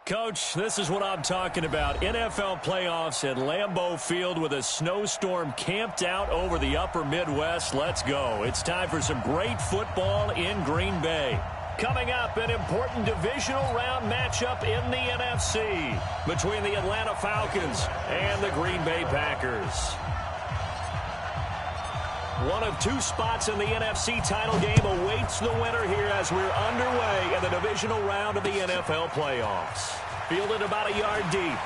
Coach, this is what I'm talking about. NFL playoffs at Lambeau Field with a snowstorm camped out over the upper Midwest. Let's go. It's time for some great football in Green Bay. Coming up, an important divisional round matchup in the NFC between the Atlanta Falcons and the Green Bay Packers. One of two spots in the NFC title game awaits the winner here as we're underway in the divisional round of the NFL playoffs. Fielded about a yard deep.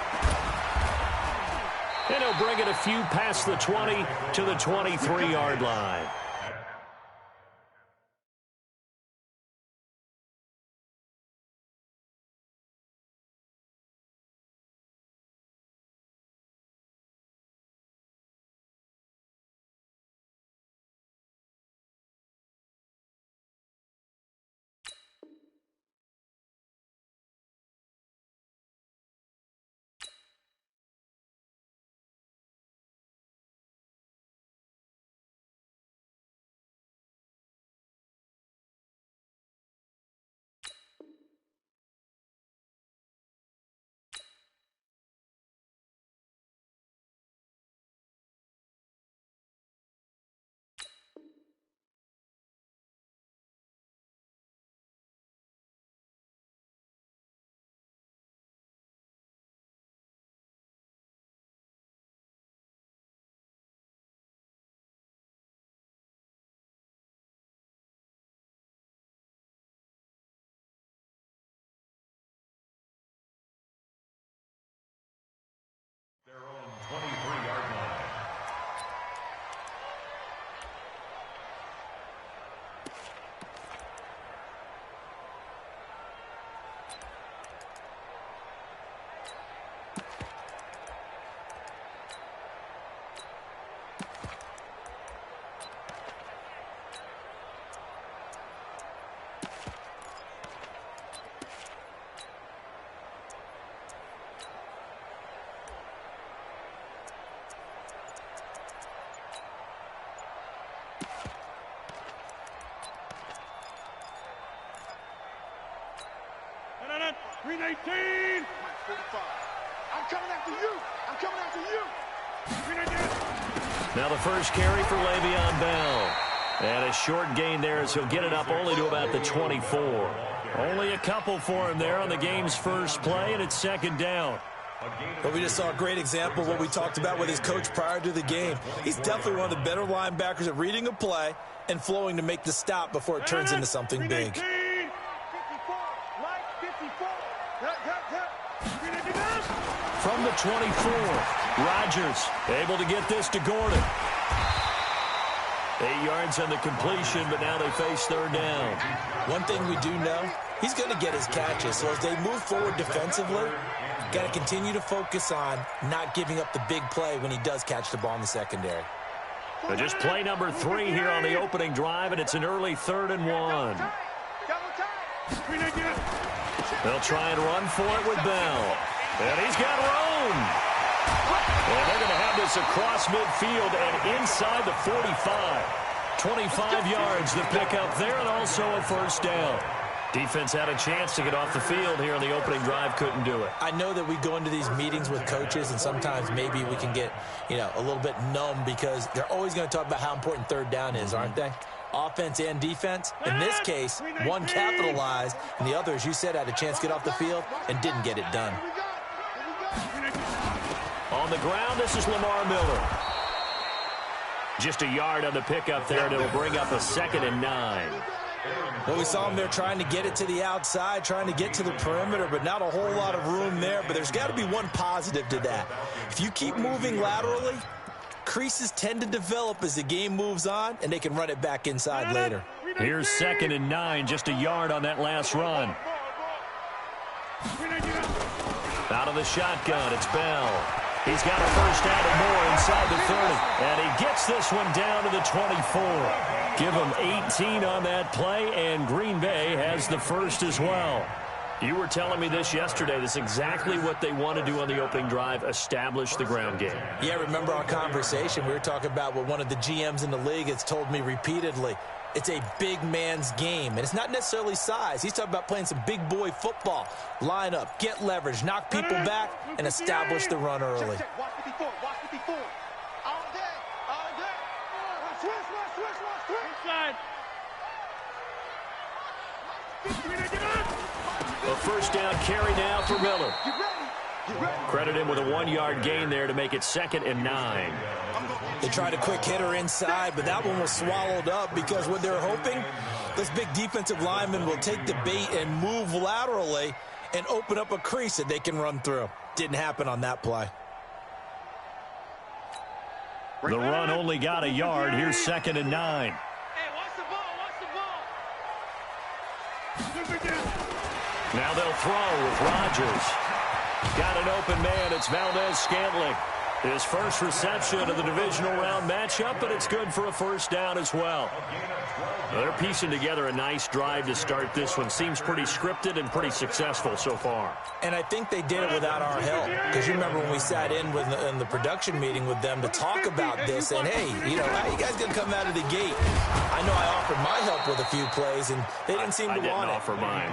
And he'll bring it a few past the 20 to the 23-yard line. Their own 23-yard line. Green 18. 45. I'm coming after you. I'm coming after you. Green 18. Now the first carry for Le'Veon Bell. And a short gain there as he'll get it up only to about the 24. Only a couple for him there on the game's first play, and it's second down. But we just saw a great example of what we talked about with his coach prior to the game. He's definitely one of the better linebackers at reading a play and flowing to make the stop before it turns into something big. From the 24, Rodgers able to get this to Gordon. 8 yards on the completion, but now they face third down. One thing we do know, he's going to get his catches. So as they move forward defensively, got to continue to focus on not giving up the big play when he does catch the ball in the secondary. So just play number 3 here on the opening drive, and it's an early 3rd and 1. They'll try and run for it with Bell. And he's got room. And they're going to have this across midfield and inside the 45. 25 yards the pickup there, and also a first down. Defense had a chance to get off the field here on the opening drive, couldn't do it. I know that we go into these meetings with coaches, and sometimes maybe we can get, a little bit numb because they're always going to talk about how important third down is, aren't they? Offense and defense. In this case, one capitalized, and the other, as you said, had a chance to get off the field and didn't get it done. On the ground, this is Lamar Miller. Just a yard on the pickup there, and it'll bring up a 2nd and 9. Well, we saw him there trying to get it to the outside, trying to get to the perimeter, but not a whole lot of room there. But there's got to be one positive to that. If you keep moving laterally, creases tend to develop as the game moves on, and they can run it back inside later. Here's 2nd and 9, just a yard on that last run. Out of the shotgun, it's Bell. He's got a first down and more inside the 30. And he gets this one down to the 24. Give him 18 on that play, and Green Bay has the first as well. You were telling me this yesterday. This is exactly what they want to do on the opening drive, establish the ground game. Yeah, remember our conversation. We were talking about what one of the GMs in the league has told me repeatedly. It's a big man's game, and it's not necessarily size. He's talking about playing some big boy football. Line up, get leverage, knock people back, and establish the run early. Watch 54, watch 54. All day, all day. Switch. Inside. A first down carry now for Miller. Get ready. Credit him with a 1-yard gain there to make it 2nd and 9. They tried a quick hitter inside, but that one was swallowed up because what they're hoping, this big defensive lineman will take the bait and move laterally and open up a crease that they can run through. Didn't happen on that play. The run only got a yard. Here's 2nd and 9. Hey, watch the ball. Now they'll throw with Rodgers. Got an open man. It's Valdez-Scantling. His first reception of the divisional round matchup, but it's good for a first down as well. They're piecing together a nice drive to start this one. Seems pretty scripted and pretty successful so far. And I think they did it without our help. Because you remember when we sat in the production meeting with them to talk about this, and hey, how you guys going to come out of the gate? I know I offered my help with a few plays, and they didn't seem to want it. I didn't offer mine.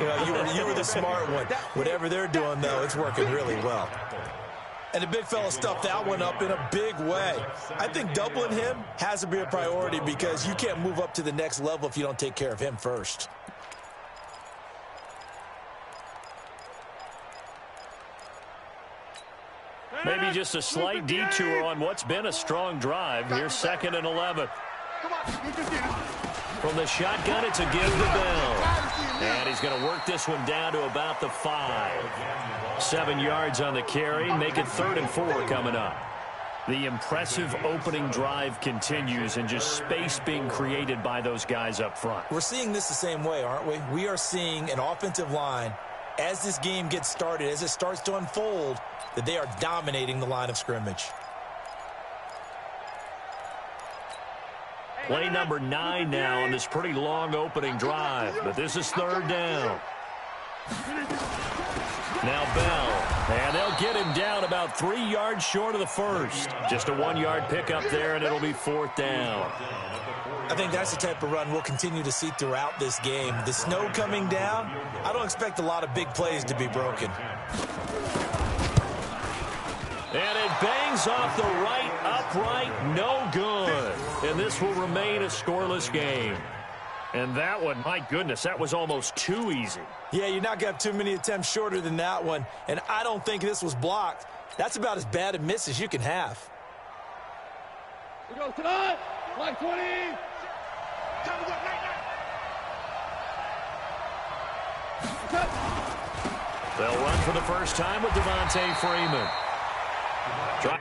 You were the smart one. Whatever they're doing, though, it's working really well. And the big fella stuffed that one up in a big way. I think doubling him has to be a priority because you can't move up to the next level if you don't take care of him first. Maybe just a slight detour on what's been a strong drive. Here's 2nd and 11. From the shotgun, it's a give to Bell. And he's going to work this one down to about the 5. 7 yards on the carry. Make it 3rd and 4 coming up. The impressive opening drive continues and just space being created by those guys up front. We're seeing this the same way, aren't we? We are seeing an offensive line, as this game gets started, as it starts to unfold, that they are dominating the line of scrimmage. Play number 9 now on this pretty long opening drive, but this is 3rd down. Now Bell, and they'll get him down about 3 yards short of the first. Just a 1-yard pickup there, and it'll be 4th down. I think that's the type of run we'll continue to see throughout this game. The snow coming down, I don't expect a lot of big plays to be broken. And it bangs off the right upright, no good. And this will remain a scoreless game. And that one, my goodness, that was almost too easy. Yeah, you're not going to have too many attempts shorter than that one. And I don't think this was blocked. That's about as bad a miss as you can have. We go tonight, like 20. Time to go, night. They'll run for the first time with Devontae Freeman. Try.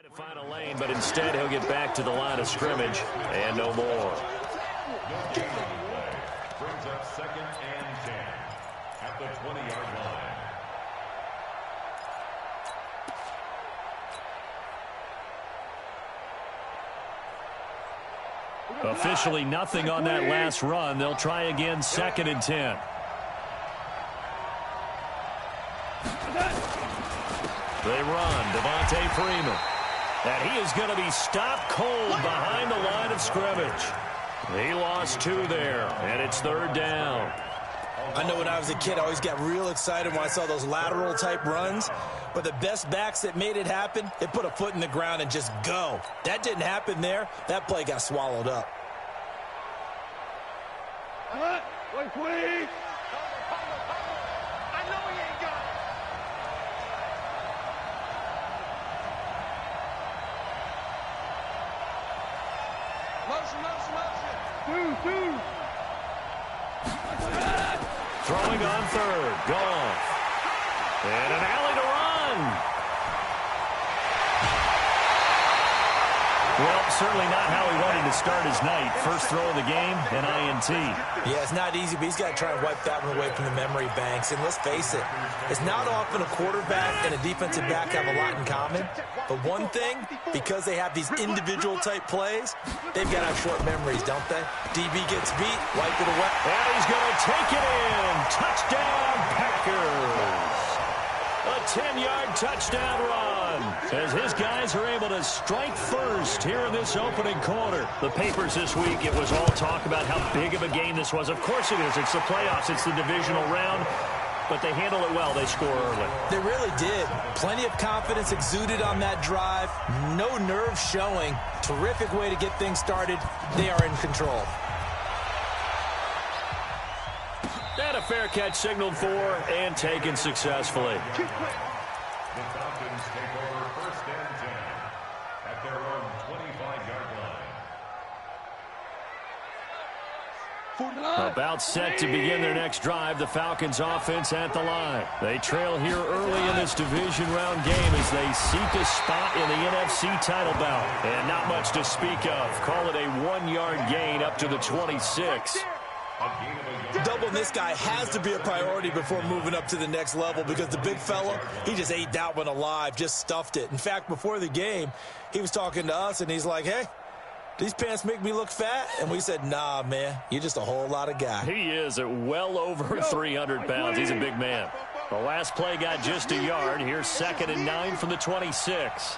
To find a lane, but instead he'll get back to the line of scrimmage and no more. Brings up 2nd and 10 at the 20-yard line. Officially nothing on that last run. They'll try again 2nd and 10. They run. Devontae Freeman. And he is going to be stopped cold behind the line of scrimmage. He lost 2 there, and it's 3rd down. I know when I was a kid, I always got real excited when I saw those lateral-type runs. But the best backs that made it happen, they put a foot in the ground and just go. That didn't happen there. That play got swallowed up. All right, 120. I know he ain't got it. Motion. 2. Throwing on 3rd. Gone. And an alley to run. Well, certainly not how he wanted to start his night. First throw of the game, an INT. Yeah, it's not easy, but he's got to try and wipe that one away from the memory banks. And let's face it, it's not often a quarterback and a defensive back have a lot in common. But one thing, because they have these individual-type plays, they've got to have short memories, don't they? DB gets beat, wipe it away. And he's going to take it in. Touchdown, Packers. A 10-yard touchdown run as his guys are able to strike first here in this opening quarter. The papers this week, it was all talk about how big of a game this was. Of course it is. It's the playoffs. It's the divisional round. But they handle it well. They score early. They really did. Plenty of confidence exuded on that drive. No nerve showing. Terrific way to get things started. They are in control. And a fair catch signaled for and taken successfully. The Falcons take over first and 10 at their own 25-yard line. About set to begin their next drive, the Falcons offense at the line. They trail here early in this division round game as they seek a spot in the NFC title bout. And not much to speak of. Call it a 1-yard gain up to the 26. Doubling this guy has to be a priority before moving up to the next level because the big fella, he just ate that one alive, just stuffed it. In fact, before the game, he was talking to us, and he's like, hey, these pants make me look fat? And we said, nah, man, you're just a whole lot of guy. He is at well over 300 pounds. He's a big man. The last play got just a yard. Here's 2nd and 9 from the 26.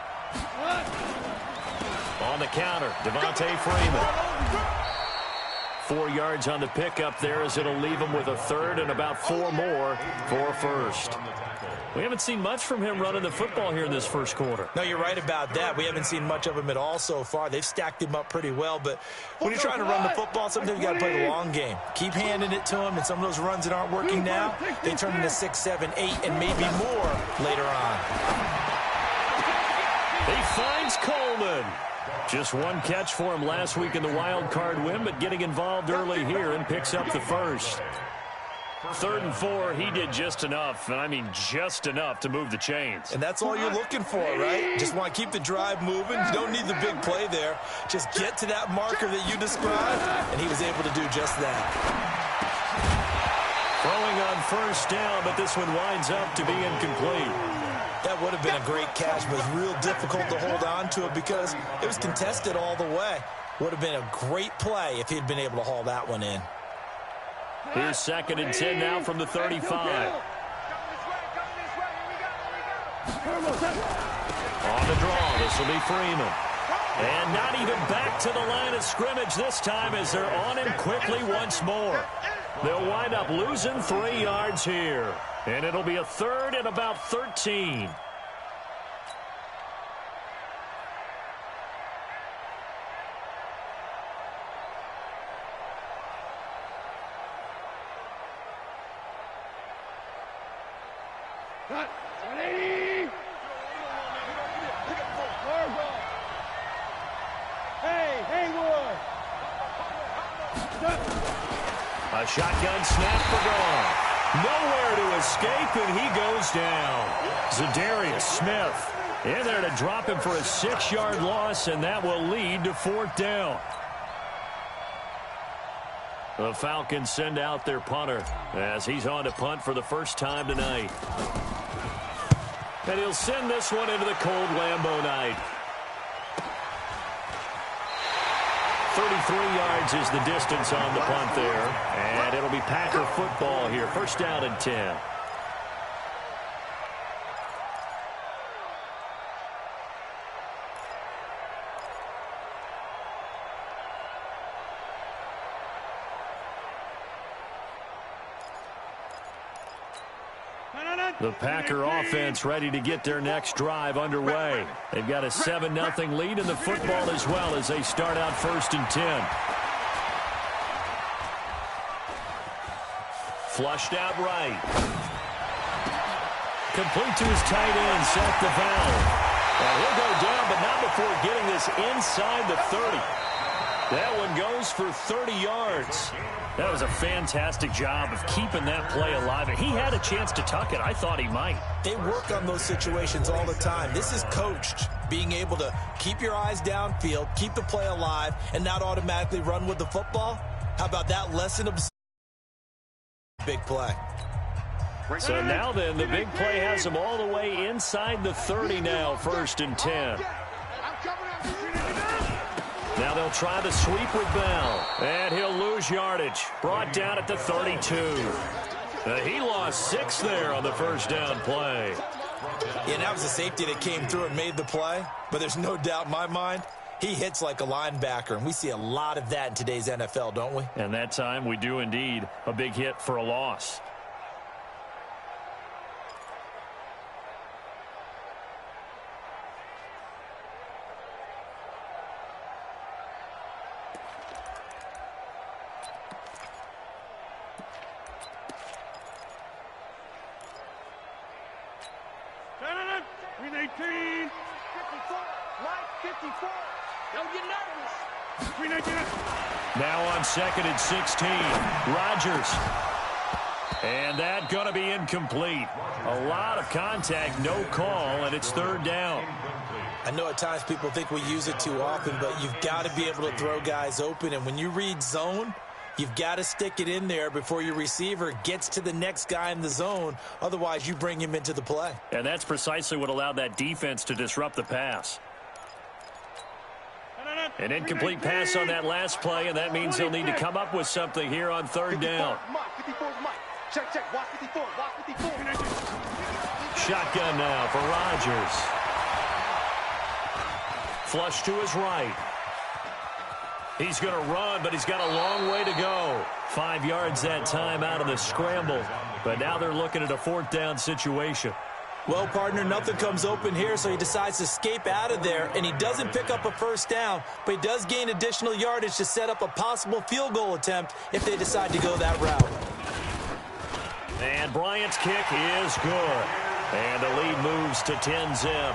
On the counter, Devontae Freeman. 4 yards on the pickup there as it'll leave him with a third and about 4 more for first. We haven't seen much from him running the football here in this first quarter. No, you're right about that. We haven't seen much of him at all so far. They've stacked him up pretty well, but when you're trying to run the football, sometimes you got to play the long game. Keep handing it to him, and some of those runs that aren't working now, they turn into 6, 7, 8, and maybe more later on. He finds Coleman. Just one catch for him last week in the wild card win, but getting involved early here and picks up the first. 3rd and 4, he did just enough, and I mean just enough to move the chains. And that's all you're looking for, right? Just want to keep the drive moving. You don't need the big play there. Just get to that marker that you described, and he was able to do just that. Throwing on first down, but this one winds up to be incomplete. That would have been a great catch, but it was real difficult to hold on to it because it was contested all the way. Would have been a great play if he'd been able to haul that one in. Here's 2nd and 10 now from the 35. On the draw, this will be Freeman. And not even back to the line of scrimmage this time as they're on him quickly once more. They'll wind up losing 3 yards here. And it'll be a third and about 13. A shotgun snap for Gone. Nowhere to escape, and he goes down. Zadarius Smith in there to drop him for a 6-yard loss, and that will lead to 4th down. The Falcons send out their punter as he's on to punt for the first time tonight. And he'll send this one into the cold Lambeau night. 33 yards is the distance on the punt there. And it'll be Packer football here. First down and 10. The Packer offense ready to get their next drive underway. They've got a 7-0 lead in the football as well as they start out 1st and 10. Flushed out right. Complete to his tight end, Seth DeVal. And he'll go down, but not before getting this inside the 30. That one goes for 30 yards. That was a fantastic job of keeping that play alive. And he had a chance to tuck it. I thought he might. They work on those situations all the time. This is coached, being able to keep your eyes downfield, keep the play alive, and not automatically run with the football. How about that lesson of big play? So now then, the big play has him all the way inside the 30 now, 1st and 10. Now they'll try the sweep with Bell, and he'll lose yardage. Brought down at the 32. He lost 6 there on the first down play. Yeah, that was a safety that came through and made the play, but there's no doubt in my mind, he hits like a linebacker, and we see a lot of that in today's NFL, don't we? And that time we do indeed. A big hit for a loss. Now on 2nd and 16, Rodgers. And that going to be incomplete. A lot of contact, no call, and it's 3rd down. I know at times people think we use it too often, but you've got to be able to throw guys open. And when you read zone, you've got to stick it in there before your receiver gets to the next guy in the zone. Otherwise, you bring him into the play. And that's precisely what allowed that defense to disrupt the pass. An incomplete pass on that last play, and that means they'll need to come up with something here on 3rd down. Shotgun now for Rodgers. Flush to his right. He's going to run, but he's got a long way to go. 5 yards that time out of the scramble, but now they're looking at a 4th down situation. Well, partner, nothing comes open here, so he decides to escape out of there, and he doesn't pick up a 1st down, but he does gain additional yardage to set up a possible field goal attempt if they decide to go that route. And Bryant's kick is good, and the lead moves to 10-zip.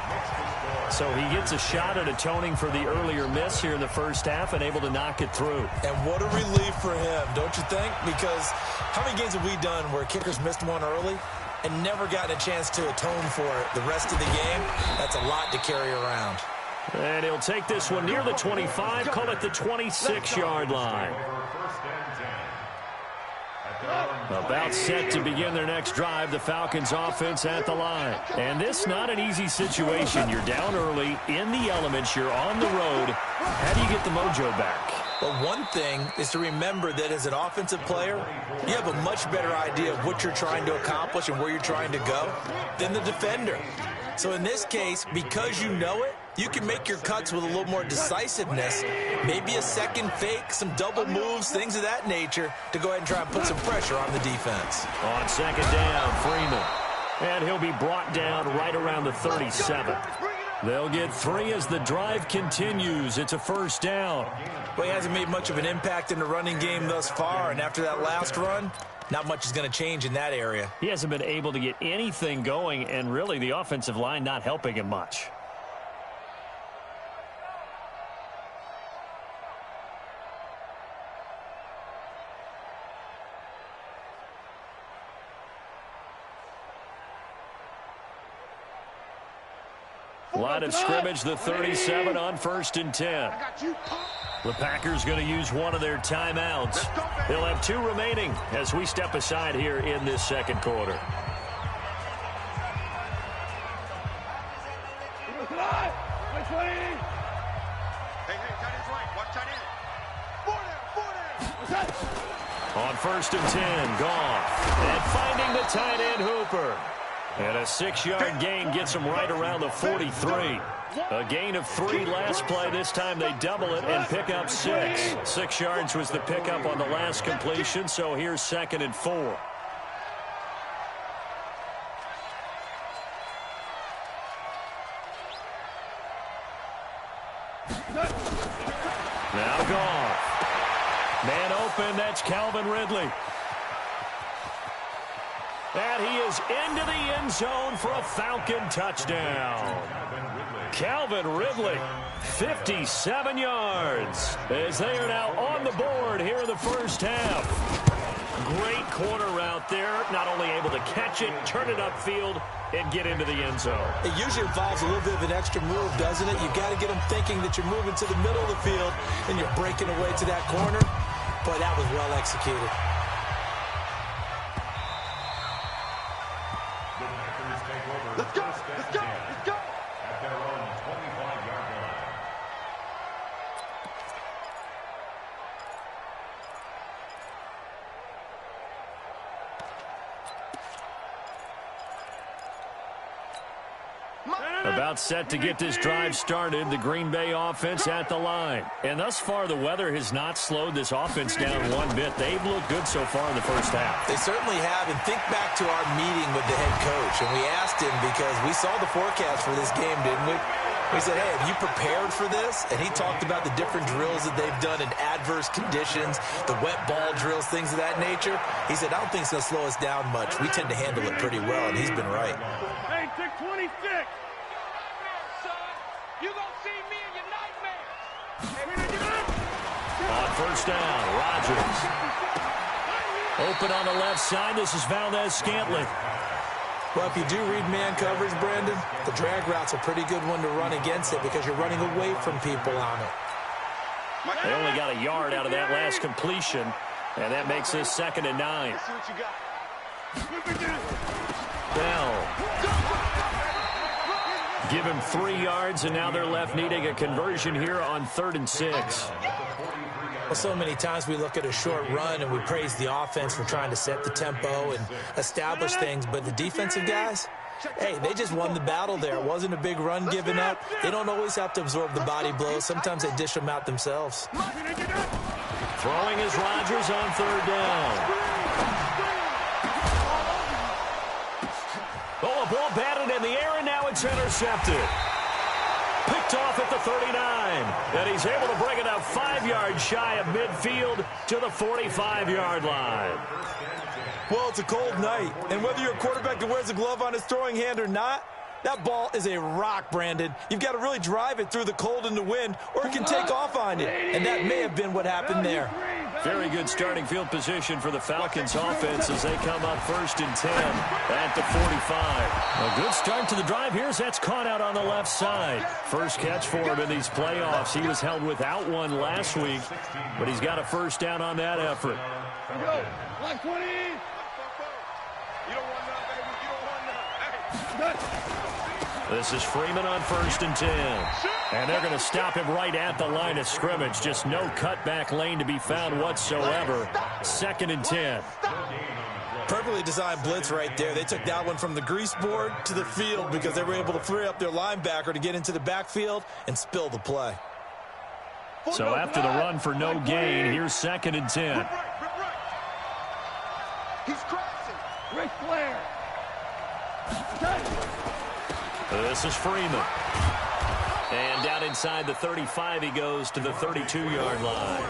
So he gets a shot at atoning for the earlier miss here in the first half and able to knock it through. And what a relief for him, don't you think? Because how many games have we done where kickers missed one early and never gotten a chance to atone for it the rest of the game? That's a lot to carry around. And he'll take this one near the 25, call it the 26-yard line. About set to begin their next drive, the Falcons offense at the line. And this not an easy situation. You're down early, in the elements, you're on the road. How do you get the mojo back? Well, one thing is to remember that as an offensive player, you have a much better idea of what you're trying to accomplish and where you're trying to go than the defender. So in this case, because you know it, you can make your cuts with a little more decisiveness, maybe a second fake, some double moves, things of that nature, to go ahead and try and put some pressure on the defense. On 2nd down, Freeman. And he'll be brought down right around the 37. They'll get 3 as the drive continues. It's a 1st down. Well, he hasn't made much of an impact in the running game thus far, and after that last run, not much is going to change in that area. He hasn't been able to get anything going, and really the offensive line not helping him much. Line of scrimmage, the 37 on 1st and 10. The Packers going to use one of their timeouts. They'll have 2 remaining as we step aside here in this second quarter. On 1st and 10, Goff. And finding the tight end Hooper. And a 6-yard gain gets them right around the 43. A gain of 3 last play. This time they double it and pick up 6. 6 yards was the pickup on the last completion, so here's 2nd and 4. Now Goff. Man open, that's Calvin Ridley. And he is into the end zone for a Falcon touchdown. Calvin Ridley, 57 yards, as they are now on the board here in the first half. Great corner route there, not only able to catch it, turn it upfield, and get into the end zone. It usually involves a little bit of an extra move, doesn't it? You've got to get them thinking that you're moving to the middle of the field and you're breaking away to that corner. Boy, that was well executed. Let's go, let's go, let's go. At their own 25-yard line. About set to get this drive started, the Green Bay offense at the line. And thus far, the weather has not slowed this offense down one bit. They've looked good so far in the first half. They certainly have. And think back to our meeting with the head coach. And we asked him, because we saw the forecast for this game, didn't we? We said, hey, have you prepared for this? And he talked about the different drills that they've done in adverse conditions, the wet ball drills, things of that nature. He said, I don't think it's going to slow us down much. We tend to handle it pretty well, and he's been right. Hey, take 26. You gonna see me in your nightmares. On first down, Rodgers. Open on the left side. This is Valdez-Scantling. Well, if you do read man coverage, Brandon, the drag route's a pretty good one to run against it because you're running away from people on it. They only got a yard out of that last completion, and that makes this 2nd and 9. Let's see what you got. Bell. Give him 3 yards, and now they're left needing a conversion here on 3rd and 6. Well, so many times we look at a short run and we praise the offense for trying to set the tempo and establish things, but the defensive guys, hey, they just won the battle there. It wasn't a big run given up. They don't always have to absorb the body blows. Sometimes they dish them out themselves. Throwing is Rodgers on 3rd down. Oh, a ball batted in the air, and now it's intercepted. Picked off at the 39, and he's able to bring it up 5 yards shy of midfield to the 45-yard line. Well, it's a cold night, and whether you're a quarterback that wears a glove on his throwing hand or not, that ball is a rock, Brandon. You've got to really drive it through the cold and the wind, or it can take off on you, and that may have been what happened there. Very good starting field position for the Falcons offense as they come up 1st and 10 at the 45. A good start to the drive here as that's caught out on the left side. First catch for him in these playoffs. He was held without one last week, but he's got a first down on that effort. Go. 120. You don't want none, baby. You don't want none. Hey. This is Freeman on 1st and 10. And they're going to stop him right at the line of scrimmage. Just no cutback lane to be found whatsoever. 2nd and 10. Perfectly designed blitz right there. They took that one from the grease board to the field because they were able to free up their linebacker to get into the backfield and spill the play. So after the run for no gain, here's 2nd and 10. He's crossing. Great flare. This is Freeman. And down inside the 35, he goes to the 32-yard line.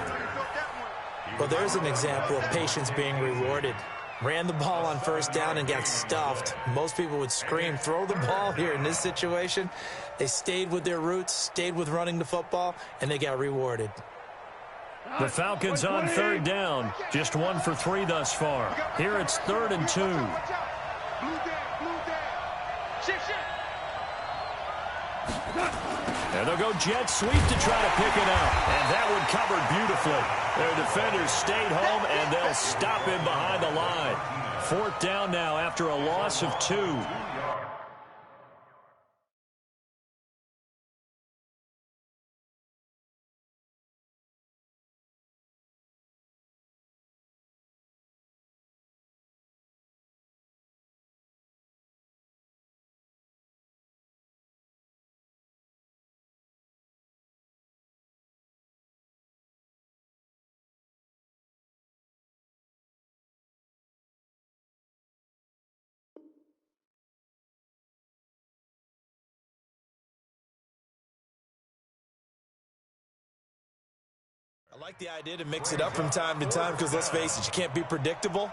Well, there's an example of patience being rewarded. Ran the ball on 1st down and got stuffed. Most people would scream, throw the ball here. In this situation, they stayed with their roots, stayed with running the football, and they got rewarded. The Falcons on 3rd down. Just 1 for 3 thus far. Here it's 3rd and 2. Blue down, blue down. Shift. And they'll go jet sweep to try to pick it up. And that one covered beautifully. Their defenders stayed home, and they'll stop him behind the line. 4th down now after a loss of 2. I like the idea to mix it up from time to time because, let's face it, you can't be predictable.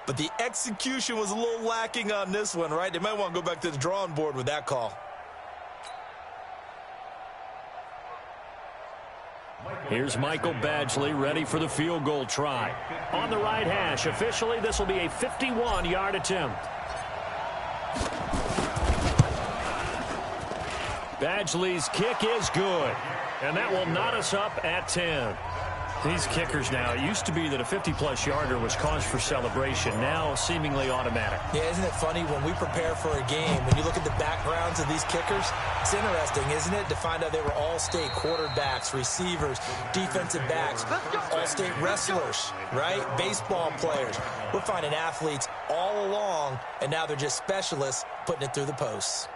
But the execution was a little lacking on this one, right? They might want to go back to the drawing board with that call. Here's Michael Badgley ready for the field goal try. On the right hash, officially this will be a 51-yard attempt. Badgley's kick is good, and that will knot us up at 10. These kickers now, it used to be that a 50-plus yarder was cause for celebration, now seemingly automatic. Yeah, isn't it funny when we prepare for a game, when you look at the backgrounds of these kickers, it's interesting, isn't it, to find out they were all-state quarterbacks, receivers, defensive backs, all-state wrestlers, right? Baseball players. We're finding athletes all along, and now they're just specialists putting it through the posts.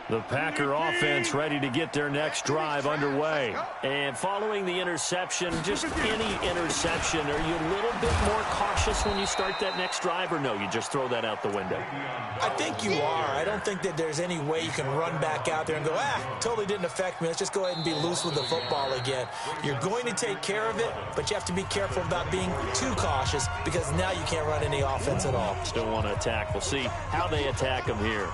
The Packer offense ready to get their next drive underway. And following the interception, just any interception, are you a little bit more cautious when you start that next drive, or no, you just throw that out the window? I think you are. I don't think that there's any way you can run back out there and go, totally didn't affect me. Let's just go ahead and be loose with the football again. You're going to take care of it, but you have to be careful about being too cautious because now you can't run any offense at all. Still want to attack. We'll see how they attack them here.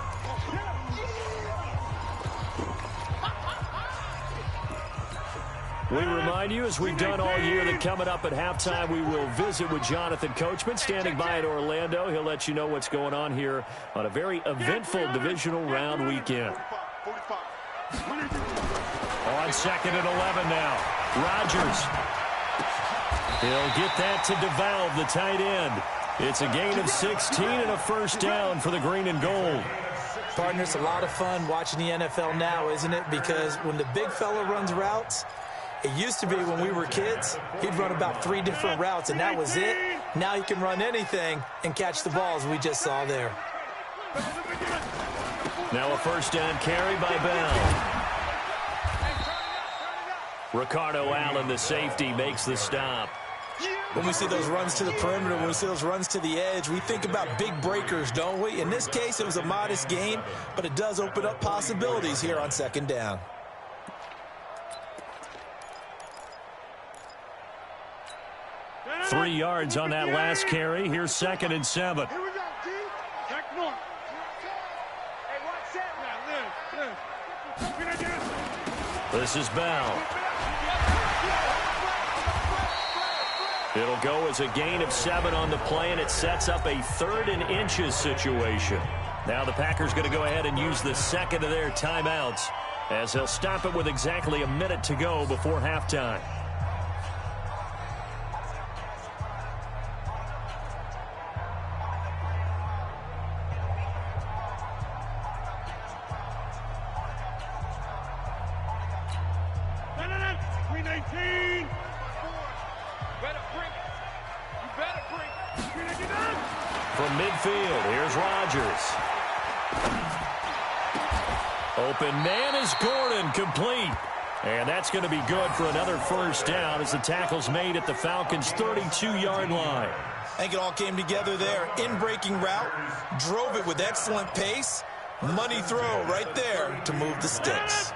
We remind you, as we've done all year, that coming up at halftime, we will visit with Jonathan Coachman, standing by in Orlando. He'll let you know what's going on here on a very eventful divisional round weekend. On 2nd and 11 now. Rodgers. He'll get that to DeValve, the tight end. It's a gain of 16 and a first down for the green and gold. Partner, it's a lot of fun watching the NFL now, isn't it? Because when the big fella runs routes, it used to be when we were kids, he'd run about 3 different routes, and that was it. Now he can run anything and catch the balls we just saw there. Now a first down carry by Bell. Ricardo Allen, the safety, makes the stop. When we see those runs to the perimeter, when we see those runs to the edge, we think about big breakers, don't we? In this case, it was a modest gain, but it does open up possibilities here on 2nd down. Three yards on that last carry. Here's 2nd and 7. Here we go, G. Check one. Hey, watch that. This is Bell. It'll go as a gain of 7 on the play, and it sets up a 3rd and inches situation. Now the Packers going to go ahead and use the second of their timeouts as they'll stop it with exactly a minute to go before halftime. From midfield, here's Rodgers. Open man is Gordon, complete. And that's going to be good for another first down as the tackle's made at the Falcons' 32-yard line. I think it all came together there. In-breaking route, drove it with excellent pace. Money throw right there to move the sticks.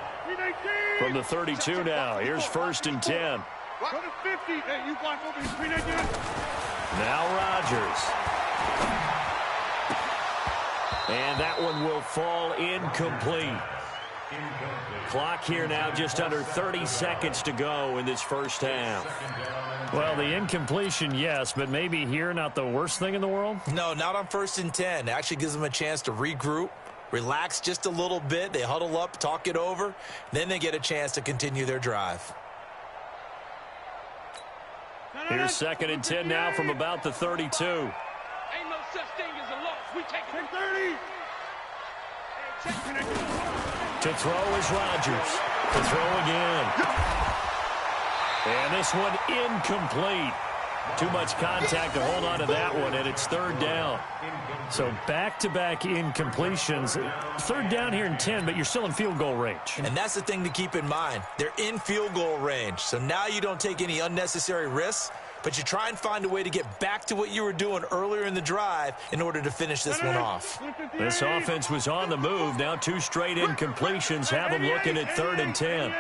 From the 32 now, here's 1st and 10. Go to 50. Hey, you block over the screen again. Now Rodgers. And that one will fall incomplete. Clock here now just under 30 seconds to go in this first half. Well, the incompletion, yes, but maybe here not the worst thing in the world? No, not on 1st and 10. It actually gives them a chance to regroup, relax just a little bit. They huddle up, talk it over. Then they get a chance to continue their drive. Here's 2nd and 10 now from about the 32. Ain't no such thing as a loss. We take it. 30. To throw is Rodgers. To throw again. And this one incomplete. Too much contact to hold on to that one, and it's 3rd down. So back-to-back incompletions. 3rd down here in 10, but you're still in field goal range. And that's the thing to keep in mind. They're in field goal range. So now you don't take any unnecessary risks, but you try and find a way to get back to what you were doing earlier in the drive in order to finish this one off. This offense was on the move. Now 2 straight incompletions have them looking at 3rd and 10.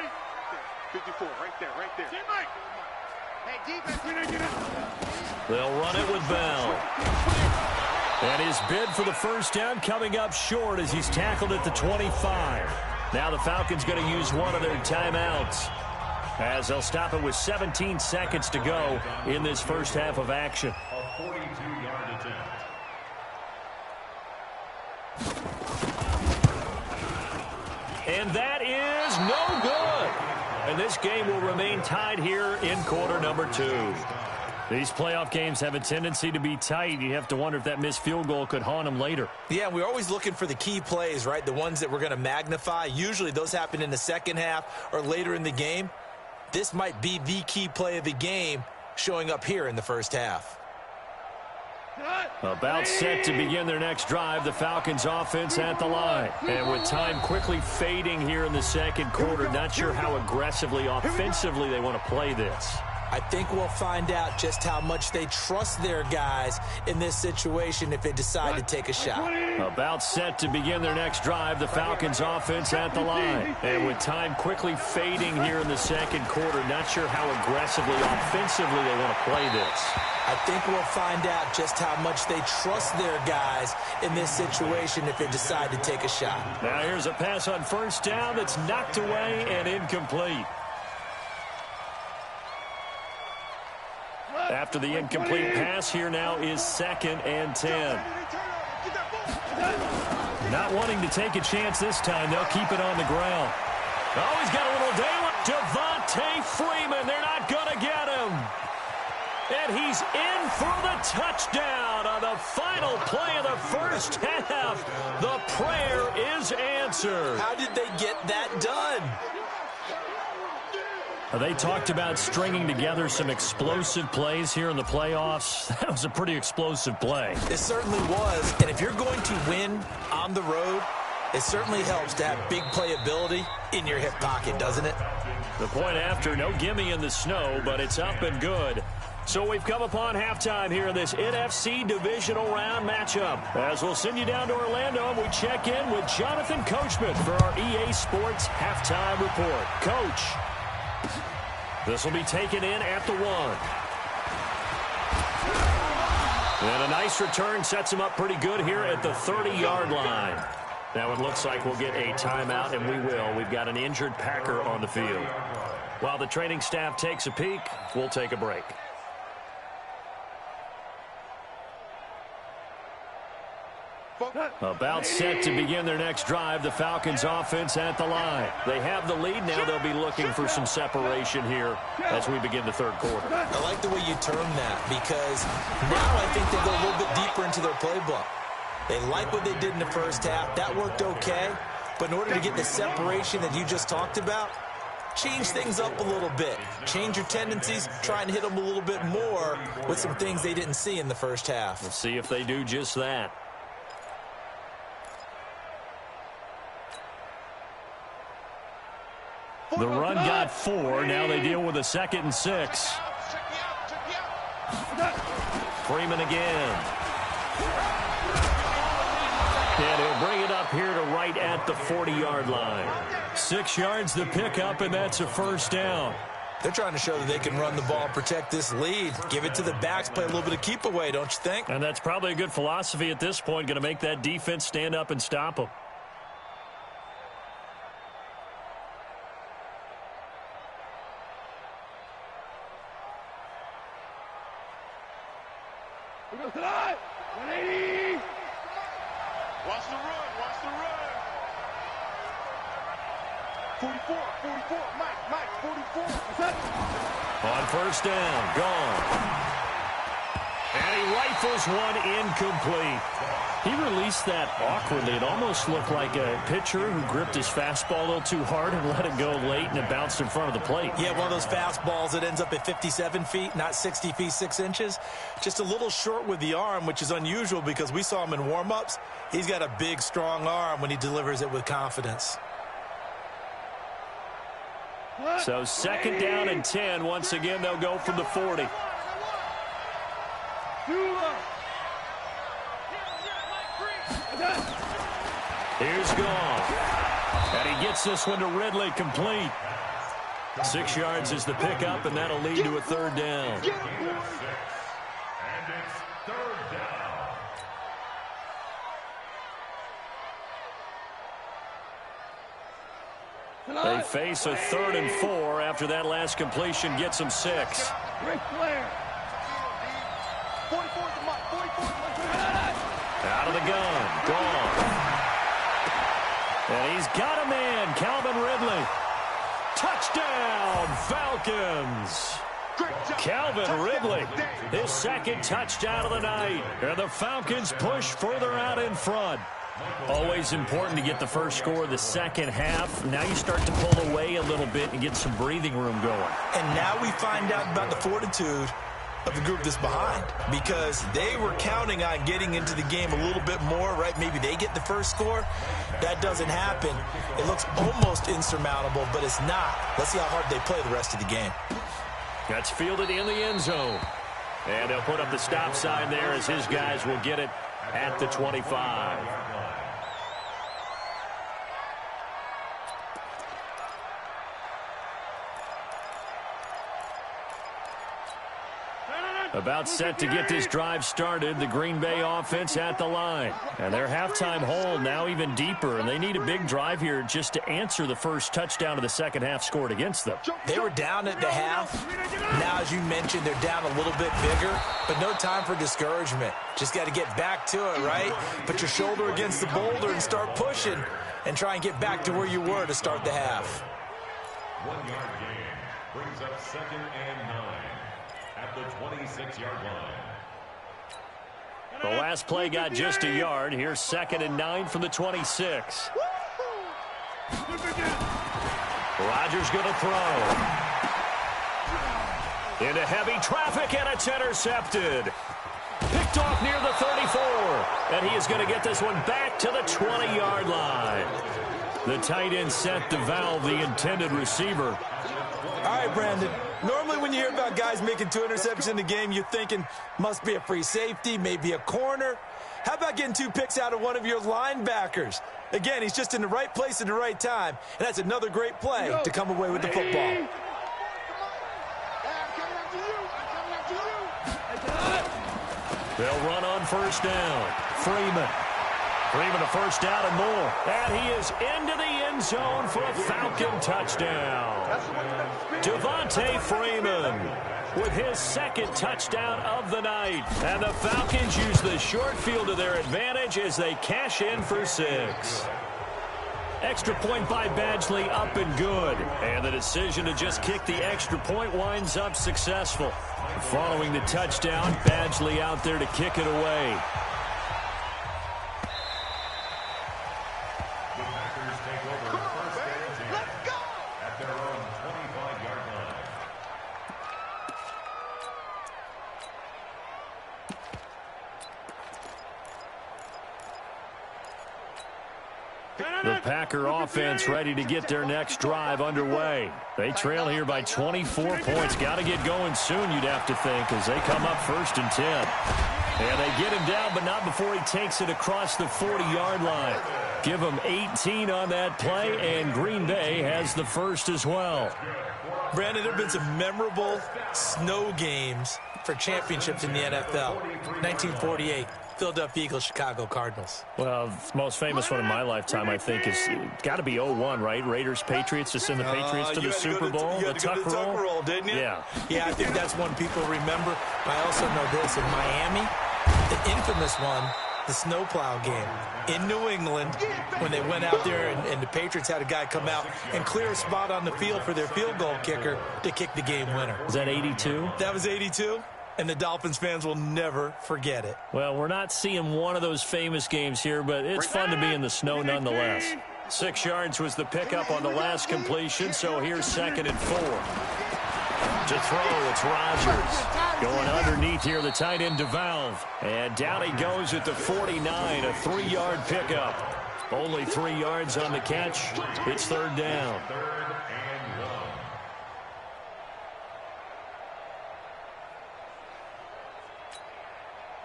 54, right there, right there. They'll run it with Bell. And his bid for the first down coming up short as he's tackled at the 25. Now the Falcons going to use one of their timeouts as they'll stop it with 17 seconds to go in this first half of action. A 42-yard attempt. And that is no good. And this game will remain tied here in quarter number 2. These playoff games have a tendency to be tight. You have to wonder if that missed field goal could haunt them later. Yeah, we're always looking for the key plays, right? The ones that we're going to magnify. Usually those happen in the second half or later in the game. This might be the key play of the game showing up here in the first half. About set to begin their next drive, the Falcons offense at the line. And with time quickly fading here in the second quarter, not sure how aggressively, offensively they want to play this. I think we'll find out just how much they trust their guys in this situation if they decide to take a shot. About set to begin their next drive, the Falcons offense at the line. And with time quickly fading here in the second quarter, not sure how aggressively, offensively they want to play this. I think we'll find out just how much they trust their guys in this situation if they decide to take a shot. Now here's a pass on first down that's knocked away and incomplete. After the incomplete pass, here now is 2nd and 10. Not wanting to take a chance this time, they'll keep it on the ground. Oh, he's got a little daylight. Devontae Freeman, they're not going to get him. And he's in for the touchdown on the final play of the first half. The prayer is answered. How did they get that done? They talked about stringing together some explosive plays here in the playoffs. That was a pretty explosive play. It certainly was. And if you're going to win on the road, it certainly helps to have big playability in your hip pocket, doesn't it? The point after, no gimme in the snow, but it's up and good. So we've come upon halftime here in this NFC divisional round matchup. As we'll send you down to Orlando, we check in with Jonathan Coachman for our EA Sports halftime report. Coach. This will be taken in at the 1. And a nice return sets him up pretty good here at the 30-yard line. Now it looks like we'll get a timeout, and we will. We've got an injured Packer on the field. While the training staff takes a peek, we'll take a break. About set to begin their next drive, the Falcons offense at the line. They have the lead. Now they'll be looking for some separation here as we begin the third quarter. I like the way you term that because now I think they go a little bit deeper into their playbook. They like what they did in the first half. That worked okay. But in order to get the separation that you just talked about, change things up a little bit. Change your tendencies. Try and hit them a little bit more with some things they didn't see in the first half. Let's see if they do just that. The run got 4. Now they deal with a 2nd and 6. Freeman again. And he'll bring it up here to right at the 40-yard line. 6 yards the pickup, and that's a first down. They're trying to show that they can run the ball, protect this lead. Give it to the backs, play a little bit of keep away, don't you think? And that's probably a good philosophy at this point, going to make that defense stand up and stop them. Watch the run, watch the run. 44, Mike, 44. On first down, gone. And he rifles one incomplete. He released that awkwardly. It almost looked like a pitcher who gripped his fastball a little too hard and let it go late, and it bounced in front of the plate. Yeah, one of those fastballs that ends up at 57 feet, not 60 feet, 6 inches. Just a little short with the arm, which is unusual because we saw him in warm-ups. He's got a big, strong arm when he delivers it with confidence. So 2nd down and 10. Once again, they'll go from the 40. Here's gone. And he gets this one to Ridley complete. 6 yards is the pickup, and that'll lead to a third down. And it's third down. They face a 3rd and 4 after that last completion gets them 6. Ric Flair. 44 to Mike. 44 to Mike. Out of the gun. Gone. And he's got a man. Calvin Ridley. Touchdown, Falcons. Calvin Ridley, his 2nd touchdown of the night. And the Falcons push further out in front. Always important to get the first score of the second half. Now you start to pull away a little bit and get some breathing room going. And now we find out about the fortitude of the group that's behind, because they were counting on getting into the game a little bit more, right? Maybe they get the first score. That doesn't happen. It looks almost insurmountable, but it's not. Let's see how hard they play the rest of the game. That's fielded in the end zone. And they'll put up the stop sign there as his guys will get it at the 25. About set to get this drive started, the Green Bay offense at the line. And their halftime hole now even deeper, and they need a big drive here just to answer the first touchdown of the second half scored against them. They were down at the half. Now, as you mentioned, they're down a little bit bigger, but no time for discouragement. Just got to get back to it, right? Put your shoulder against the boulder and start pushing and try and get back to where you were to start the half. 1-yard gain brings up 2nd and 9. At the 26-yard line. The last play got just a yard. Here's 2nd and 9 from the 26. Rodgers going to throw. Into heavy traffic, and it's intercepted. Picked off near the 34. And he is going to get this one back to the 20-yard line. The tight end set to valve the intended receiver. All right, Brandon. Normally when you hear about guys making 2 interceptions in the game, you're thinking must be a free safety, maybe a corner. How about getting 2 picks out of one of your linebackers? Again, he's just in the right place at the right time, and that's another great play to come away with the football. They'll run on first down. Freeman a first down and more. And he is into the end zone for a Falcon touchdown. Devontae Freeman with his 2nd touchdown of the night. And the Falcons use the short field to their advantage as they cash in for 6. Extra point by Badgley up and good. And the decision to just kick the extra point winds up successful. Following the touchdown, Badgley out there to kick it away. The Packer offense ready to get their next drive underway. They trail here by 24 points. Got to get going soon, you'd have to think, as they come up 1st and 10. And they get him down, but not before he takes it across the 40-yard line. Give him 18 on that play, and Green Bay has the first as well. Brandon, there have been some memorable snow games for championships in the NFL. 1948. Philadelphia Eagles, Chicago Cardinals. Well, the most famous one in my lifetime, I think, is got to be 01, right? Raiders, Patriots, to send the Patriots to the Super Bowl. You had to go to the Tuck roll, didn't you? Yeah. Yeah, I think that's one people remember. I also know this. In Miami, the infamous one, the snowplow game. In New England, when they went out there and the Patriots had a guy come out and clear a spot on the field for their field goal kicker to kick the game winner. Was that 82? That was 82. And the Dolphins fans will never forget it. Well, we're not seeing one of those famous games here, but it's fun to be in the snow nonetheless. 6 yards was the pickup on the last completion, so here's 2nd and 4. To throw, it's Rodgers. Going underneath here, the tight end to valve. And down he goes at the 49, a 3-yard pickup. Only 3 yards on the catch. It's 3rd down.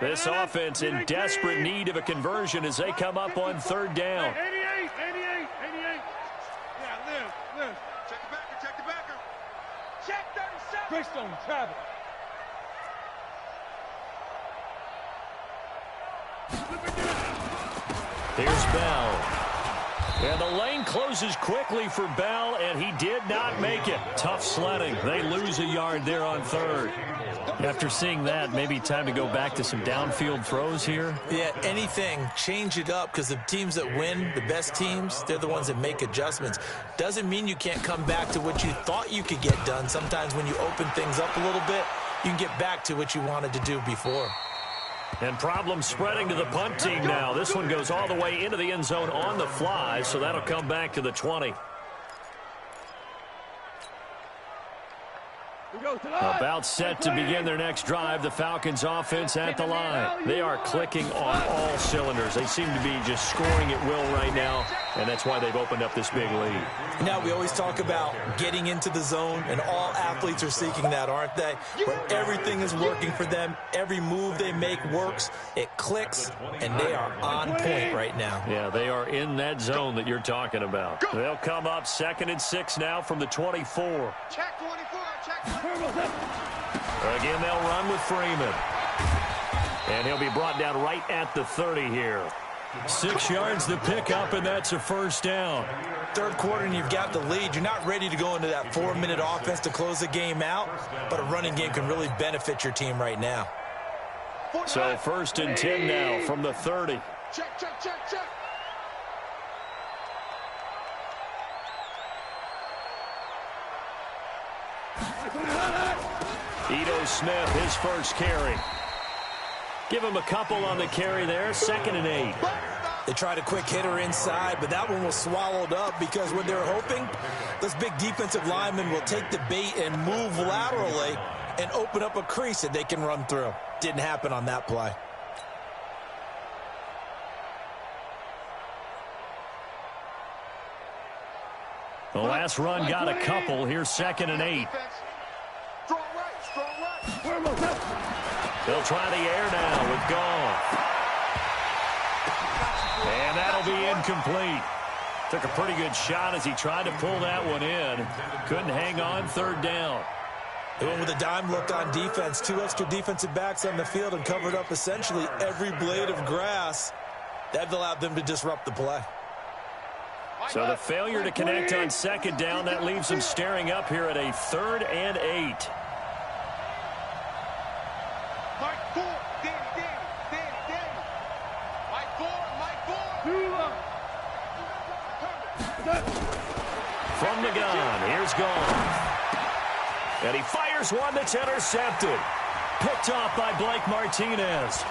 This offense in desperate need of a conversion as they come up on 3rd down. 88. Yeah, live. Check the backer. Greystone, travel. Here's Bell. And the lane closes quickly for Bell, and he did not make it. Tough sledding. They lose a yard there on third. After seeing that, maybe time to go back to some downfield throws here. Yeah, anything. Change it up, because the teams that win, the best teams, they're the ones that make adjustments. Doesn't mean you can't come back to what you thought you could get done. Sometimes when you open things up a little bit, you can get back to what you wanted to do before. And problems spreading to the punt team now. This one goes all the way into the end zone on the fly, so that'll come back to the 20. About set to begin their next drive. The Falcons offense at the line. They are clicking on all cylinders. They seem to be just scoring at will right now, and that's why they've opened up this big lead. Now, we always talk about getting into the zone, and all athletes are seeking that, aren't they? Where everything is working for them. Every move they make works. It clicks, and they are on point right now. Yeah, they are in that zone that you're talking about. They'll come up 2nd and 6 now from the 24. Check 24, check 24. Again, they'll run with Freeman. And he'll be brought down right at the 30 here. 6 yards to pick up, and that's a first down. Third quarter, and you've got the lead. You're not ready to go into that 4-minute offense to close the game out, but a running game can really benefit your team right now. So 1st and 10 now from the 30. Check, check, check, check. Ito Smith, his first carry. Give him a couple on the carry there. 2nd and 8. They tried a quick hitter inside, but that one was swallowed up because what they're hoping, this big defensive lineman will take the bait and move laterally and open up a crease that they can run through. Didn't happen on that play. The last run got a couple. Here's 2nd and 8. Strong right, strong right. They'll try the air now with Goff. And that'll be incomplete. Took a pretty good shot as he tried to pull that one in. Couldn't hang on. 3rd down. They went with a dime look on defense. 2 extra defensive backs on the field and covered up essentially every blade of grass. That allowed them to disrupt the play. So the failure to connect on 2nd down, that leaves them staring up here at a 3rd and 8. Mike 4, Danny. Mike 4. From the gun, here's Goff. And he fires one that's intercepted. Picked off by Blake Martinez.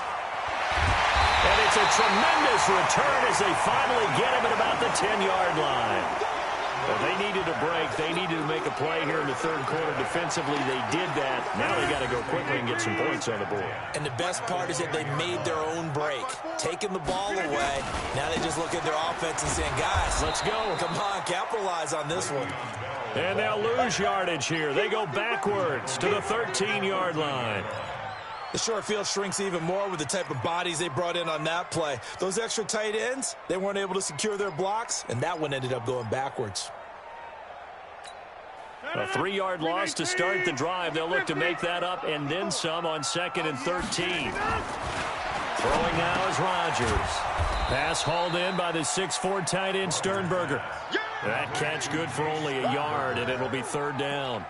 And it's a tremendous return as they finally get him at about the 10-yard line. Well, they needed a break. They needed to make a play here in the 3rd quarter. Defensively, they did that. Now they got to go quickly and get some points on the board. And the best part is that they made their own break. Taking the ball away. Now they just look at their offense and saying, guys, let's go. Come on, capitalize on this one. And they'll lose yardage here. They go backwards to the 13-yard line. The short field shrinks even more with the type of bodies they brought in on that play. Those extra tight ends, they weren't able to secure their blocks, and that one ended up going backwards. A 3-yard loss to start the drive. They'll look to make that up and then some on 2nd and 13. Throwing now is Rodgers. Pass hauled in by the 6'4" tight end Sternberger. That catch good for only a yard, and it'll be 3rd down.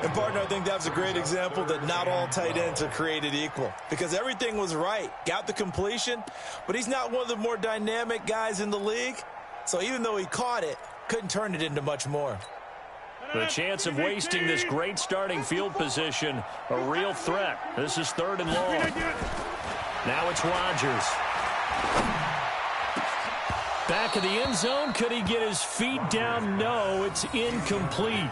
And, partner, I think that's a great example that not all tight ends are created equal because everything was right. Got the completion, but he's not one of the more dynamic guys in the league. So even though he caught it, couldn't turn it into much more. The chance of wasting this great starting field position, a real threat. This is 3rd and long. Now it's Rodgers. Back of the end zone. Could he get his feet down? No, it's incomplete.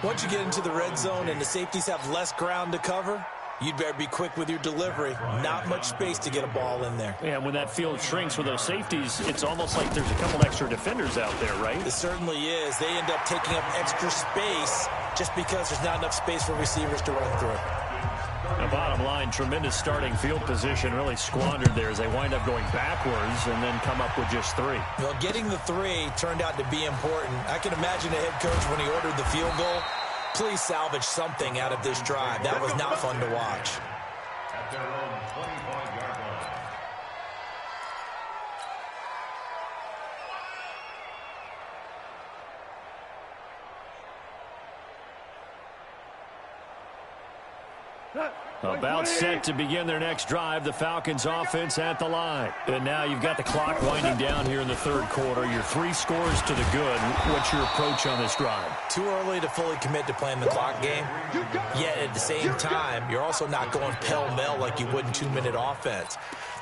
Once you get into the red zone and the safeties have less ground to cover, you'd better be quick with your delivery. Not much space to get a ball in there. Yeah, when that field shrinks with those safeties, it's almost like there's a couple extra defenders out there, right? It certainly is. They end up taking up extra space just because there's not enough space for receivers to run through. The bottom line, tremendous starting field position, really squandered there as they wind up going backwards and then come up with just 3. Well, getting the 3 turned out to be important. I can imagine the head coach when he ordered the field goal Please salvage something out of this drive. That was not fun to watch. At their own 25-yard line. About set to begin their next drive, the Falcons offense at the line. And now you've got the clock winding down here in the third quarter. Your 3 scores to the good. What's your approach on this drive? Too early to fully commit to playing the clock game. Yet at the same time, you're also not going pell-mell like you would in 2-minute offense.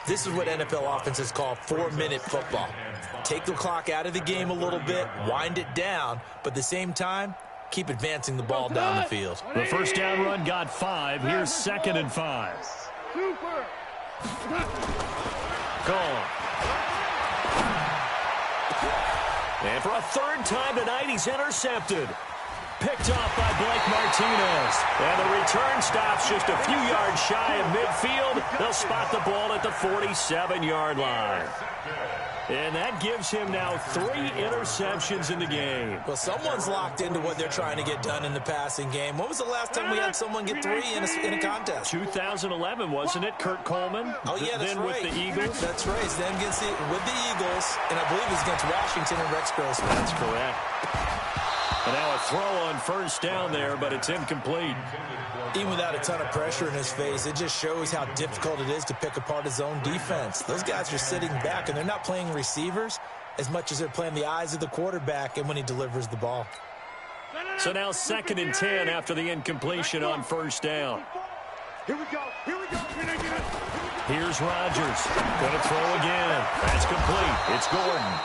This is what NFL offenses call 4-minute football. Take the clock out of the game a little bit, wind it down, but at the same time, keep advancing the ball down the field. The first down run got 5. Here's 2nd and 5. Gone. And for a 3rd time tonight, he's intercepted. Picked off by Blake Martinez. And the return stops just a few yards shy of midfield. They'll spot the ball at the 47-yard line. And that gives him now 3 interceptions in the game. Well, someone's locked into what they're trying to get done in the passing game. When was the last time we had someone get 3 in a contest? 2011, wasn't it, Kurt Coleman? Oh, yeah, that's then right. With the Eagles? That's right. Then with the Eagles, and I believe it was against Washington and Rex Grossman. That's correct. And now a throw on first down there, but it's incomplete. Even without a ton of pressure in his face, it just shows how difficult it is to pick apart his own defense. Those guys are sitting back, and they're not playing receivers as much as they're playing the eyes of the quarterback and when he delivers the ball. So now 2nd and 10 after the incompletion on first down. Here we go. Here we go. Here's Rodgers. Going to throw again. That's complete. It's Gordon.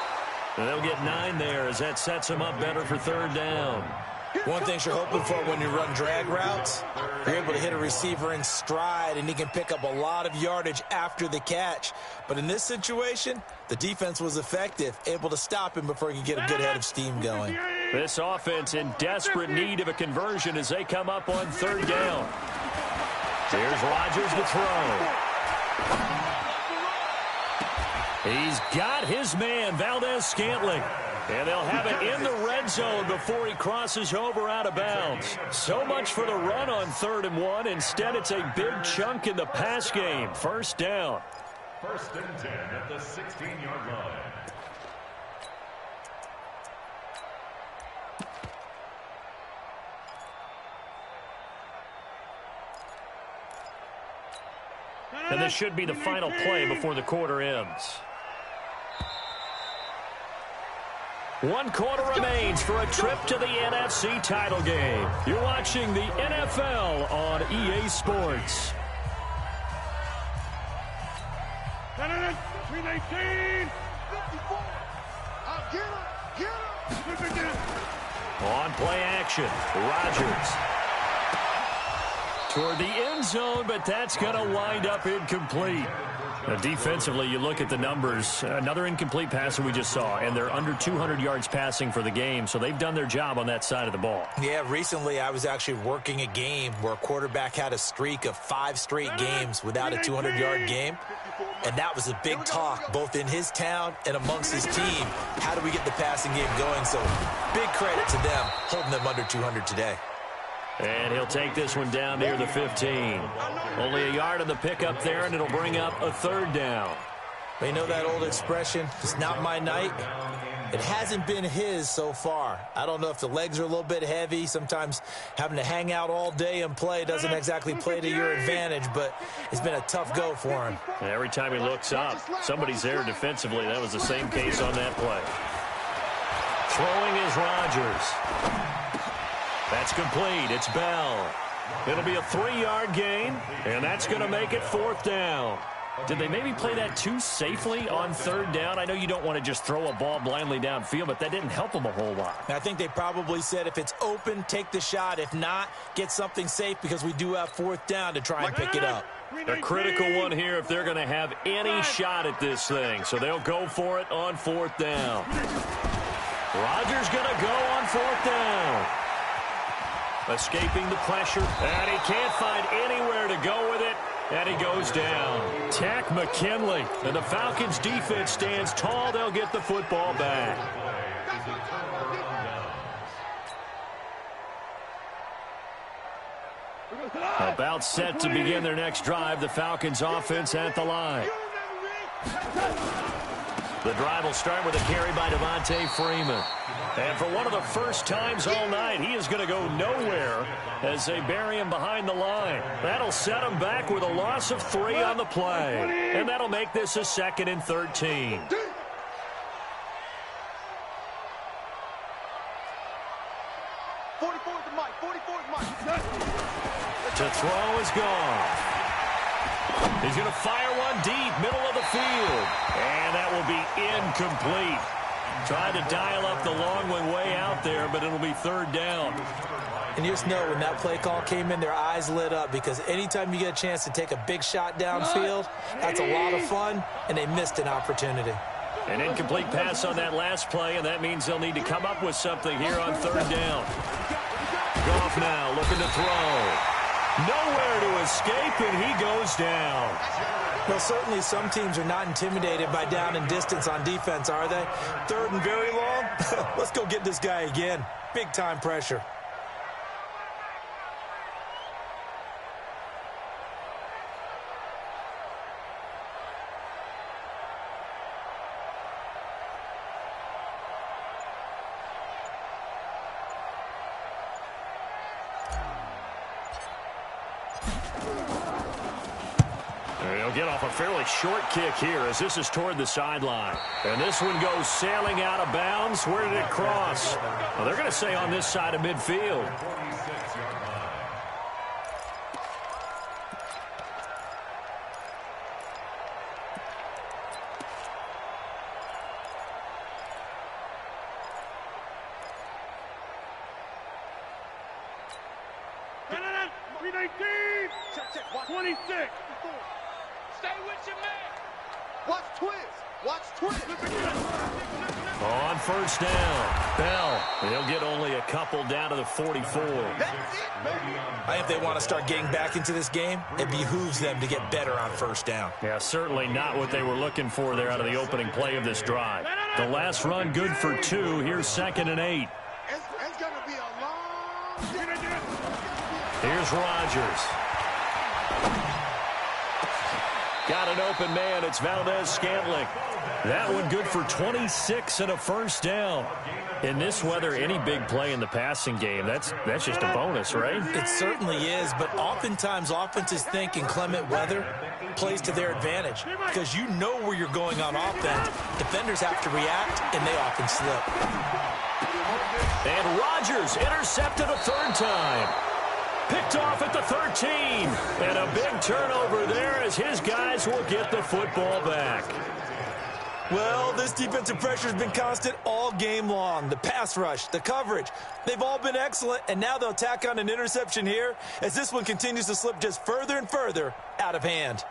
And they'll get 9 there as that sets him up better for 3rd down. One thing you're hoping for when you run drag routes, you're able to hit a receiver in stride, and he can pick up a lot of yardage after the catch. But in this situation, the defense was effective, able to stop him before he could get a good head of steam going. This offense in desperate need of a conversion as they come up on 3rd down. Here's Rodgers to throw. He's got his man, Valdez-Scantling. And they'll have it in the red zone before he crosses over out of bounds. So much for the run on 3rd and 1. Instead, it's a big chunk in the pass game. First down. 1st and 10 at the 16-yard line. And this should be the final play before the quarter ends. 1 quarter remains for a trip to the NFC title game. You're watching the NFL on EA Sports. 319. Get him. On play action, Rodgers. Toward the end zone, but that's going to wind up incomplete. Now, defensively, you look at the numbers. Another incomplete pass that we just saw, and they're under 200 yards passing for the game, so they've done their job on that side of the ball. Yeah, recently I was actually working a game where a quarterback had a streak of 5 straight games without a 200-yard game, and that was a big talk both in his town and amongst his team. How do we get the passing game going? So big credit to them holding them under 200 today. And he'll take this one down near the 15. Only a yard on the pickup there, and it'll bring up a 3rd down. You know that old expression, it's not my night? It hasn't been his so far. I don't know if the legs are a little bit heavy. Sometimes having to hang out all day and play doesn't exactly play to your advantage, but it's been a tough go for him. And every time he looks up, somebody's there defensively. That was the same case on that play. Throwing is Rodgers. That's complete. It's Bell. It'll be a 3-yard gain, and that's going to make it 4th down. Did they maybe play that too safely on 3rd down? I know you don't want to just throw a ball blindly downfield, but that didn't help them a whole lot. I think they probably said if it's open, take the shot. If not, get something safe because we do have 4th down to try and pick it up. A critical one here if they're going to have any shot at this thing. So they'll go for it on 4th down. Rodgers going to go on 4th down. Escaping the pressure, and he can't find anywhere to go with it, and he goes down. Tack McKinley, and the Falcons' defense stands tall. They'll get the football back. About set to begin their next drive. The Falcons offense at the line. The drive will start with a carry by Devontae Freeman. And for one of the first times all night, he is going to go nowhere as they bury him behind the line. That'll set him back with a loss of 3 on the play. And that'll make this a 2nd and 13. To throw is gone. He's going to fire one deep, middle of the field. And that will be incomplete. Tried to dial up the long one way out there, but it'll be 3rd down. And you just know when that play call came in, their eyes lit up because anytime you get a chance to take a big shot downfield, that's a lot of fun, and they missed an opportunity. An incomplete pass on that last play, and that means they'll need to come up with something here on 3rd down. Goff now looking to throw. Nowhere to escape, and he goes down. Well, certainly some teams are not intimidated by down and distance on defense, are they? 3rd and very long? Let's go get this guy again. Big-time pressure. He'll get off a fairly short kick here as this is toward the sideline. And this one goes sailing out of bounds. Where did it cross? Well, they're going to say on this side of midfield. On 1st down, Bell. He'll get only a couple down to the 44. I think if they want to start getting back into this game, it behooves them to get better on 1st down. Yeah, certainly not what they were looking for there out of the opening play of this drive. The last run good for 2. Here's 2nd and 8. It's going to be a long... Here's Rodgers. Got an open man. It's Valdez-Scantling. That one good for 26 and a 1st down. In this weather, any big play in the passing game, that's just a bonus, right? It certainly is, but oftentimes offenses think inclement weather plays to their advantage because you know where you're going on offense. Defenders have to react, and they often slip. And Rodgers intercepted a 3rd time. Picked off at the 13. And a big turnover there as his guys will get the football back. Well, this defensive pressure has been constant all game long. The pass rush, the coverage, they've all been excellent, and now they'll tack on an interception here as this one continues to slip just further and further out of hand.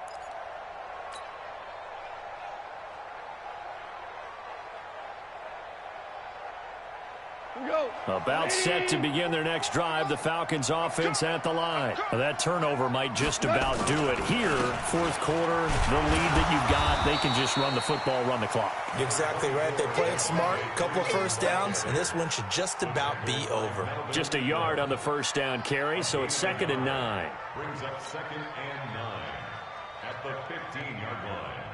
About set to begin their next drive, the Falcons offense at the line. That turnover might just about do it here. 4th quarter, the lead that you've got, they can just run the football, run the clock. Exactly right. They play it smart, couple of 1st downs, and this one should just about be over. Just a yard on the 1st down carry, so it's 2nd and 9. Brings up 2nd and 9 at the 15-yard line.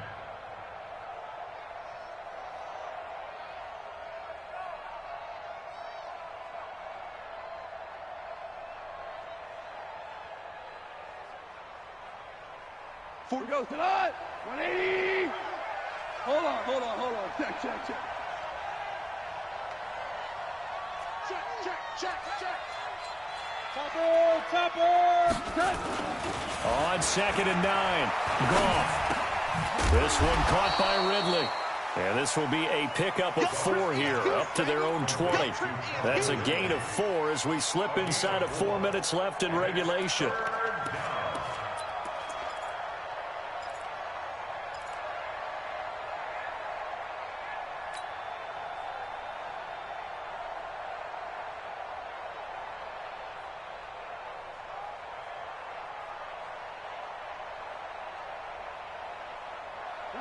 Foot goes to that. 180. Hold on. Check. Check. Topper. On 2nd and 9, Goff. This one caught by Ridley. And this will be a pickup of 4 here, up to their own 20. That's a gain of 4 as we slip inside of 4 minutes left in regulation.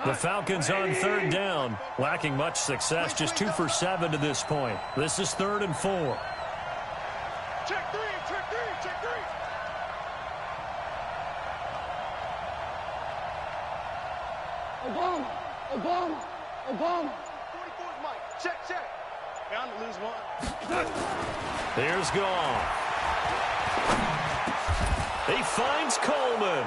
The Falcons on 3rd down, lacking much success, just 2 for 7 to this point. This is 3rd and 4. Check 3. Obama. 44's Mike. Check. Bound to lose one. Here's Goff. He finds Coleman.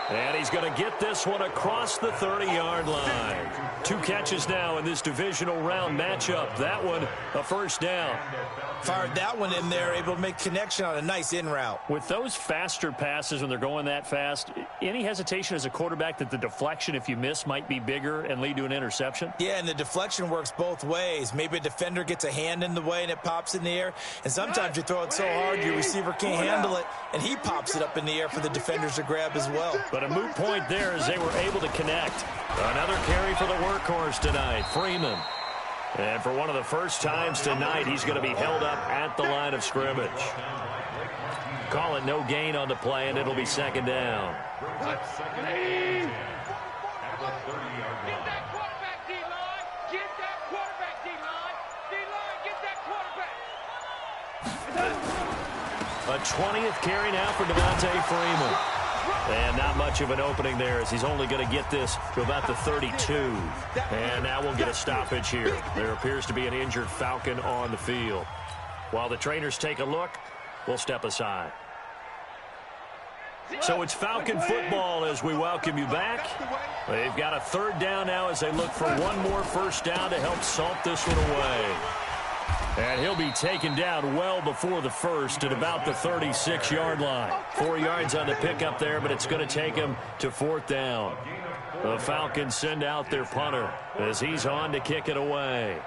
And he's going to get this one across the 30-yard line. 2 catches now in this divisional round matchup. That one, a first down. Fired that one in there, able to make connection on a nice in route. With those faster passes when they're going that fast, any hesitation as a quarterback that the deflection, if you miss, might be bigger and lead to an interception? Yeah, and the deflection works both ways. Maybe a defender gets a hand in the way and it pops in the air. And sometimes you throw it so hard your receiver can't handle it, and he pops it up in the air for the defenders to grab as well. But a moot point there as they were able to connect. Another carry for the workhorse tonight, Freeman. And for one of the first times tonight, he's going to be held up at the line of scrimmage. Call it no gain on the play, and it'll be second down. Get that quarterback, D-line. Get that quarterback, D-line. D-line, get that quarterback. A 20th carry now for Devontae Freeman. And not much of an opening there as he's only going to get this to about the 32. And now we'll get a stoppage here. There appears to be an injured Falcon on the field. While the trainers take a look, we'll step aside. So it's Falcon football as we welcome you back. They've got a third down now as they look for one more first down to help salt this one away. And he'll be taken down well before the first at about the 36-yard line. 4 yards on the pickup there, but it's going to take him to fourth down. The Falcons send out their punter as he's on to kick it away.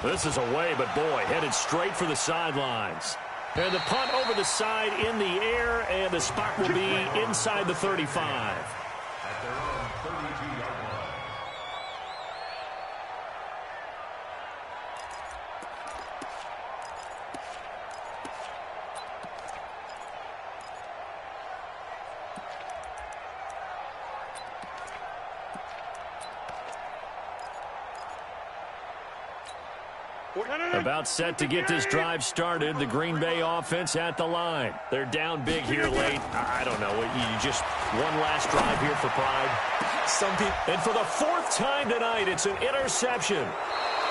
This is away, but boy, headed straight for the sidelines. And the punt over the side in the air, and the spot will be inside the 35. At their own 32-yard line. About set to get this drive started. The Green Bay offense at the line. They're down big here late. I don't know. You just one last drive here for pride. Some people. And for the 4th time tonight, it's an interception.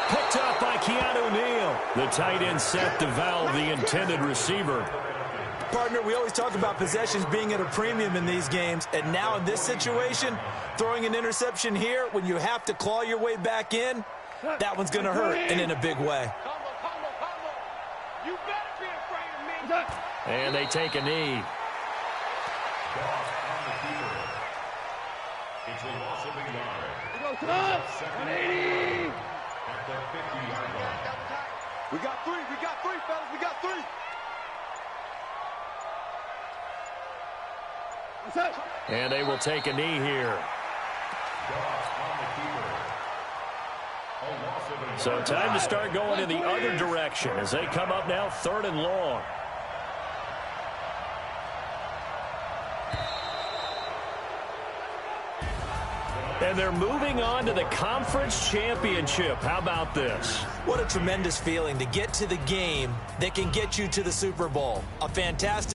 Picked up by Keanu Neal. The tight end set to valve the intended receiver. Partner, we always talk about possessions being at a premium in these games, and now in this situation, throwing an interception here when you have to claw your way back in, that one's going to hurt, and in a big way. You better be afraid of me. And they take a knee. It's a loss of a yard. Second 180. At the 50-yard line. We got three, fellas. We got three. And they will take a knee here. So time to start going in the other direction as they come up now 3rd and long. And they're moving on to the conference championship. How about this? What a tremendous feeling to get to the game that can get you to the Super Bowl. A fantastic